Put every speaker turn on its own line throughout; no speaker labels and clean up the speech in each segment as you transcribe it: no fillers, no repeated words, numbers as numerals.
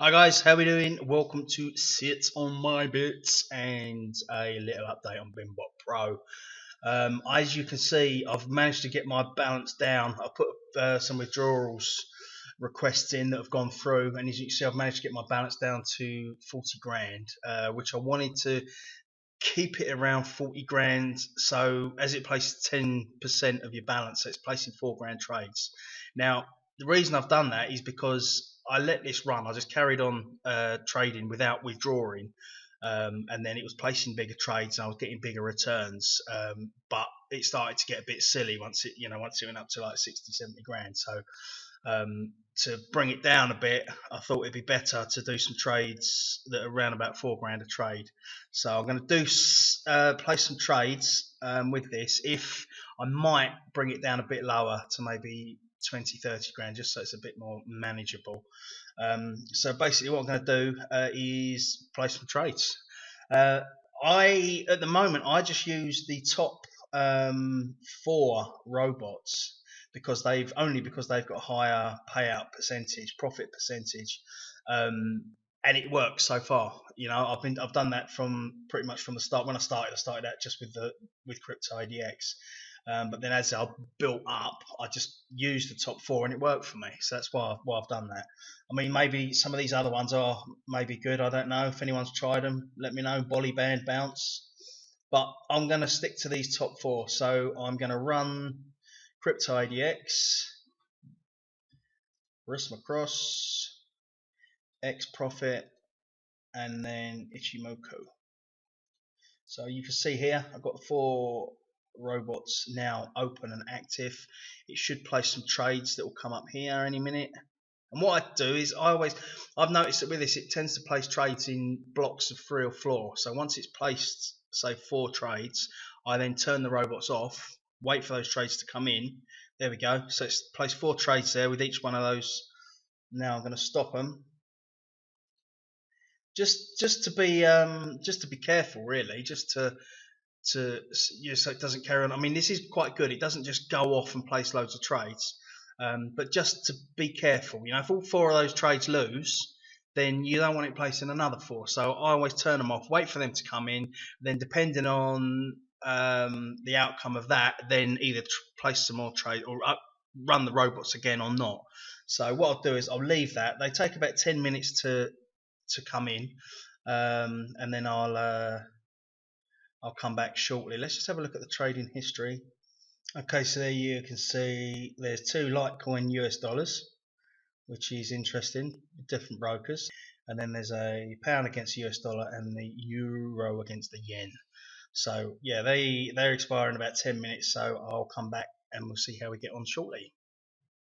Hi guys, how we doing? Welcome to Sit on My Bits and a little update on BinBot Pro. As you can see, I've managed to get my balance down. I put some withdrawals requests in that have gone through, and as you can see, I've managed to get my balance down to 40 grand, which I wanted to keep it around 40 grand. So as it places 10% of your balance, so it's placing 4 grand trades. Now, the reason I've done that is because I let this run. I just carried on trading without withdrawing, and then it was placing bigger trades, and I was getting bigger returns. But it started to get a bit silly once it went up to like 60, 70 grand. So to bring it down a bit, I thought it'd be better to do some trades that are around about 4 grand a trade. So I'm going to place some trades with this. If I might bring it down a bit lower to maybe 20, 30 grand, just so it's a bit more manageable. So basically what I'm going to do is play some trades. At the moment, I just use the top 4 robots because they've got higher payout percentage, profit percentage, and it works so far. I've done that from pretty much from the start. When I started out just with Crypto ADX. But then as I built up, I just used the top 4 and it worked for me. So that's why I've done that. I mean, maybe some of these other ones are maybe good. I don't know. If anyone's tried them, let me know. Bolly Band, Bounce. But I'm going to stick to these top 4. So I'm going to run Crypto ADX, Risma Cross, X Profit, and then Ichimoku. So you can see here, I've got 4 robots now open and active. It should place some trades that will come up here any minute. And what I do is I've noticed that with this, it tends to place trades in blocks of 3 or 4. So once it's placed, say 4 trades, I then turn the robots off, wait for those trades to come in. There we go. So it's placed 4 trades there with each one of those. Now I'm going to stop them. Just to be careful, really, just to so it doesn't carry on. I mean, this is quite good. It doesn't just go off and place loads of trades, but just to be careful. If all 4 of those trades lose, then you don't want it placing another 4. So I always turn them off, wait for them to come in, then depending on the outcome of that, then either place some more trade or run the robots again or not. So what I'll do is I'll leave that. They take about 10 minutes to come in, and then I'll come back shortly. Let's just have a look at the trading history. Okay, so there you can see there's 2 Litecoin US dollars, which is interesting, different brokers. And then there's a pound against the US dollar and the euro against the yen. So yeah, they're expiring in about 10 minutes, so I'll come back and we'll see how we get on shortly.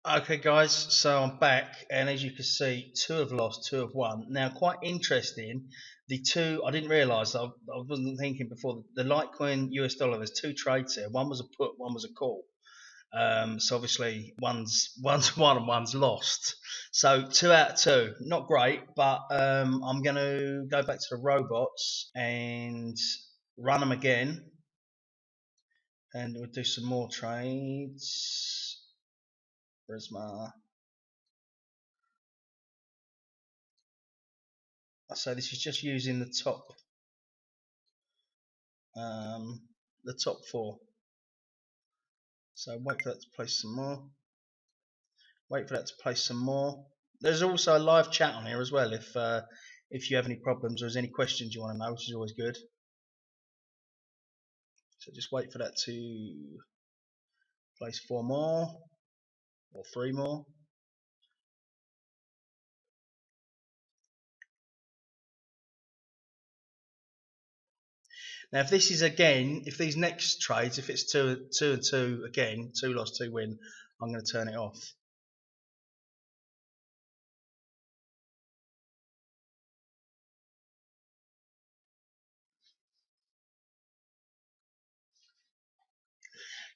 Okay guys, so I'm back, and as you can see, 2 have lost, 2 have won. Now, quite interesting, the 2, I didn't realise, I wasn't thinking before, the Litecoin US dollar, there's 2 trades here. One was a put, one was a call. So obviously one's won and one's lost. So 2 out of 2, not great, but I'm going to go back to the robots and run them again, and we'll do some more trades. Where's my... So this is just using the top 4. So wait for that to place some more. Wait for that to place some more. There's also a live chat on here as well if you have any problems or there's any questions you want to know, which is always good. So just wait for that to place 4 more or 3 more. Now, if this is again, if these next trades, if it's 2 and 2 again, 2 loss, 2 win, I'm going to turn it off.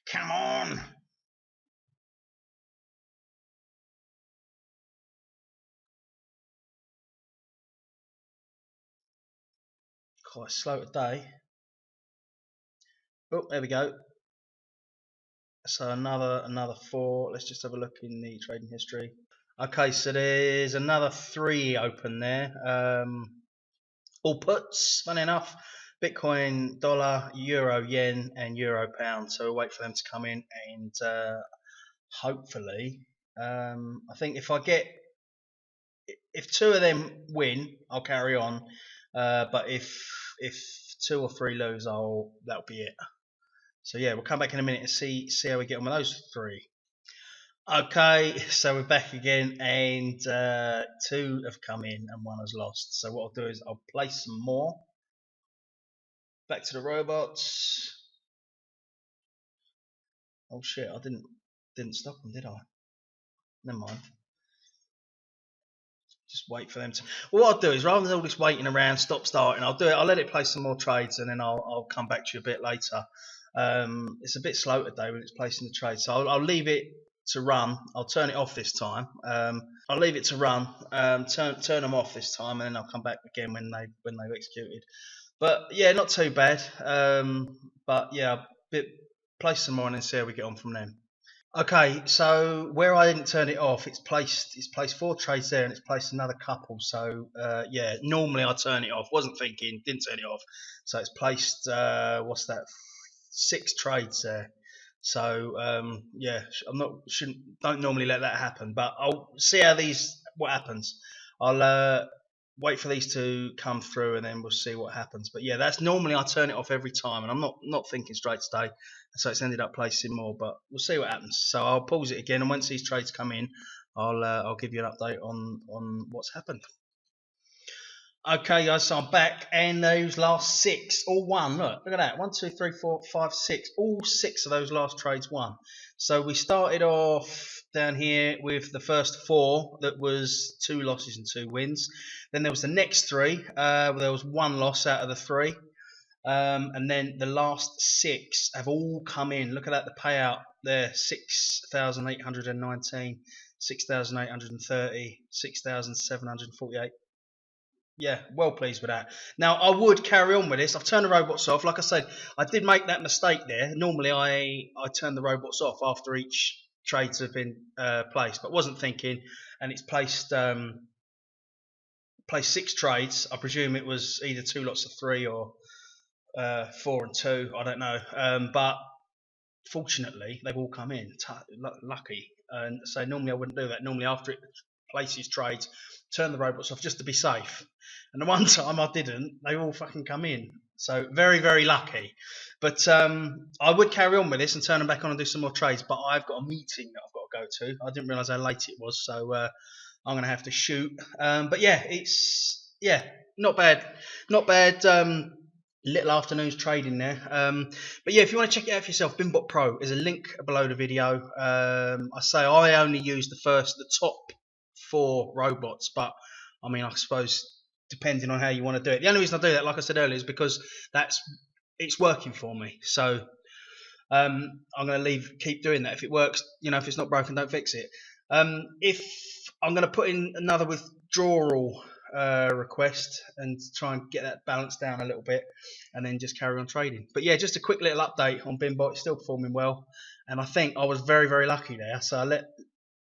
Come on! Quite slow today. Oh, there we go. So another 4. Let's just have a look in the trading history. Okay, so there's another 3 open there. All puts, funny enough. Bitcoin, dollar, euro, yen, and euro pound. So we'll wait for them to come in, and hopefully, I think if 2 of them win, I'll carry on. But if 2 or 3 lose, that'll be it. So yeah, we'll come back in a minute and see how we get on with those 3. Okay, so we're back again, and 2 have come in and 1 has lost. So what I'll do is I'll place some more. Back to the robots. Oh shit, I didn't stop them, did I? Never mind. Just wait for them to. Well, what I'll do is, rather than all this waiting around, stop starting, I'll do it. I'll let it place some more trades, and then I'll come back to you a bit later. It's a bit slow today when it's placing the trade, so I'll leave it to run. I'll turn it off this time. I'll leave it to run. Turn them off this time, and then I'll come back again when they've executed. But yeah, not too bad. But yeah, place some more and then see how we get on from them. Okay, so where I didn't turn it off, it's placed 4 trades there, and it's placed another couple. So yeah, normally I turn it off. Wasn't thinking, didn't turn it off. So it's placed what's that? 6 trades there. So yeah, don't normally let that happen, but I'll see what happens. I'll wait for these to come through, and then we'll see what happens. But yeah, that's normally I turn it off every time, and I'm not thinking straight today, so it's ended up placing more. But we'll see what happens. So I'll pause it again, and once these trades come in, I'll give you an update on what's happened. Okay, guys, so I'm back, and those last 6 all won. Look at that. 1, 2, 3, 4, 5, 6. All 6 of those last trades won. So we started off down here with the first 4. That was 2 losses and 2 wins. Then there was the next 3. There was 1 loss out of the 3. And then the last 6 have all come in. Look at that, the payout there: 6,819, 6,830, 6,748. Yeah, well pleased with that. Now, I would carry on with this. I've turned the robots off. Like I said, I did make that mistake there. Normally, I turn the robots off after each trades have been placed, but wasn't thinking, and it's placed 6 trades. I presume it was either 2 lots of 3 or 4 and 2. I don't know. But fortunately, they've all come in. Lucky. And so normally I wouldn't do that. Normally, after it places trades, turn the robots off just to be safe. And the one time I didn't, they all fucking come in. So very, very lucky. But I would carry on with this and turn them back on and do some more trades. But I've got a meeting that I've got to go to. I didn't realise how late it was, so I'm going to have to shoot. But yeah, it's not bad. Not bad. Little afternoon's trading there. But yeah, if you want to check it out for yourself, BinBot Pro is a link below the video. I say I only use the top 4 robots, but I mean, I suppose depending on how you want to do it. The only reason I do that, like I said earlier, is because it's working for me. So I'm going to keep doing that. If it works, if it's not broken, don't fix it. If I'm going to put in another withdrawal request and try and get that balance down a little bit, and then just carry on trading. But yeah, just a quick little update on BinBot. It's still performing well, and I think I was very, very lucky there. So I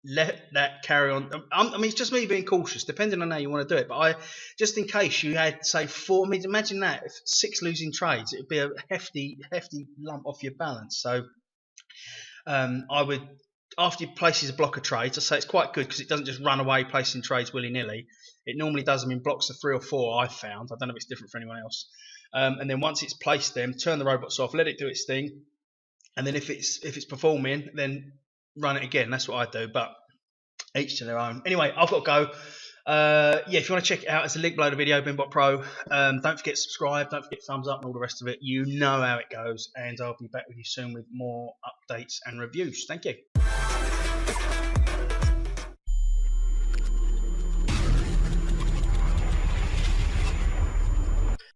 let that carry on. I mean, it's just me being cautious, depending on how you want to do it. But just in case you had, say, 4. I mean, imagine that, if 6 losing trades, it would be a hefty lump off your balance. So I would, after you places a block of trades, I say it's quite good because it doesn't just run away placing trades willy-nilly. It normally does them in blocks of 3 or 4, I've found. I don't know if it's different for anyone else. And then once it's placed them, turn the robots off, let it do its thing. And then if it's performing, then run it again. That's what I do, but each to their own. Anyway, I've got to go. Yeah, if you want to check it out, there's a link below the video, BinBot Pro. Don't forget to subscribe, don't forget thumbs up and all the rest of it. You know how it goes, and I'll be back with you soon with more updates and reviews. Thank you.